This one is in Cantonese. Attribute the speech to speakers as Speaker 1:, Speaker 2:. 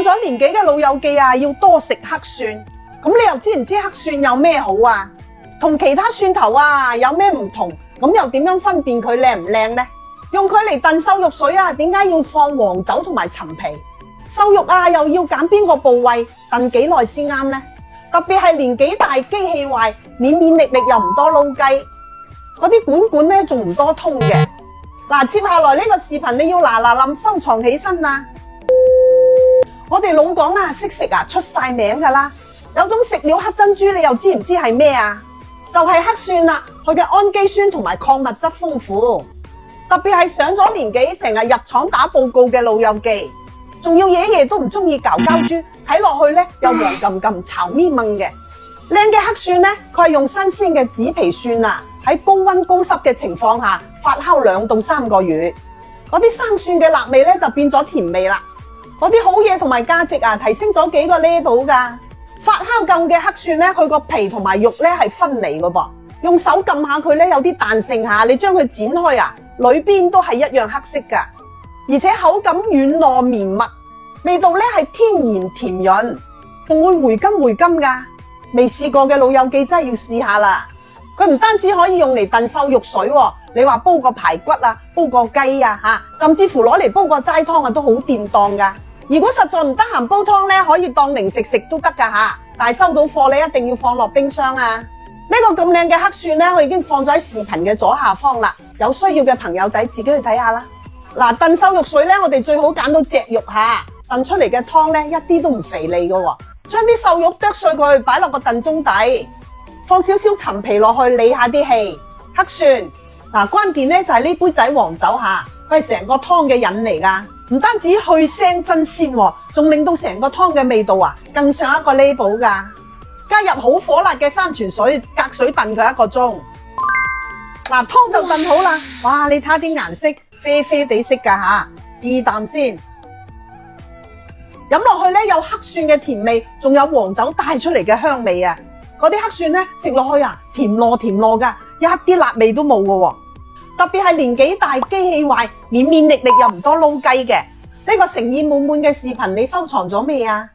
Speaker 1: 咗年紀嘅老友記啊，要多食黑蒜。咁你又知唔知黑蒜有咩好啊？同其他蒜頭啊有咩唔同？咁又點樣分辨佢靚唔靚呢？用佢嚟燉瘦肉水啊，點解要放黃酒同埋陳皮？瘦肉啊，又要揀邊個部位燉幾耐先啱呢？特別係年紀大、機器壞、免力又唔多撈雞，嗰啲管管咧仲唔多通嘅。嗱，接下來呢個視頻你要嗱臨收藏起身啊！我哋老港啊，識食啊，出晒名噶啦。有種食料黑珍珠，你又知唔知係咩啊？就係黑蒜啦，佢嘅氨基酸同埋礦物質豐富。特別係上咗年紀，成日入廠打報告嘅老友記，仲要爺爺都唔中意膠膠豬，睇落去咧又黃冚冚、巢咪掹嘅。靚嘅黑蒜咧，佢係用新鮮嘅紫皮蒜啊，喺高溫高濕嘅情況下發酵2到3個月，嗰啲生蒜嘅辣味咧就變咗甜味啦。嗰啲好嘢同埋價值啊，提升咗幾個 level 噶。發酵夠嘅黑蒜咧，佢個皮同埋肉咧係分離嘅噃，用手撳下佢咧有啲彈性下，你將佢剪開啊，裏邊都係一樣黑色噶，而且口感軟糯綿密，味道咧係天然甜潤，仲會回甘噶。未試過嘅老友記真係要試下啦！佢唔單止可以用嚟燉瘦肉水喎，你話煲個排骨啊，煲個雞啊，甚至乎攞嚟煲個齋湯啊都好掂當噶。如果實在唔得閒煲湯咧，可以當零食食都得噶吓，但係收到貨你一定要放落冰箱啊！呢個咁靚嘅黑蒜咧，我已經放咗喺視頻嘅左下方啦，有需要嘅朋友仔自己去睇下啦。嗱，燉瘦肉水咧，我哋最好揀到隻肉下，燉出嚟嘅湯咧一啲都唔肥膩噶。將啲瘦肉剁碎佢，擺落個燉盅底，放少少陳皮落去，理下啲氣。黑蒜嗱，關鍵咧就係呢杯仔黃酒下，佢係成個湯嘅引嚟噶，唔單止去腥增鮮，仲令到成個湯嘅味道啊更上一個 level 噶。加入好火辣嘅山泉水，隔水燉佢1個鐘。嗱，湯就燉好啦，哇！你睇下啲顏色啡啡地色噶吓，試啖先。飲落去咧有黑蒜嘅甜味，仲有黃酒帶出嚟嘅香味啊！嗰啲黑蒜咧食落去啊，甜糯噶，一啲辣味都冇噶。特別係年紀大、機器壞、免力又唔多撈雞嘅，呢個誠意滿滿嘅視頻你收藏咗未啊？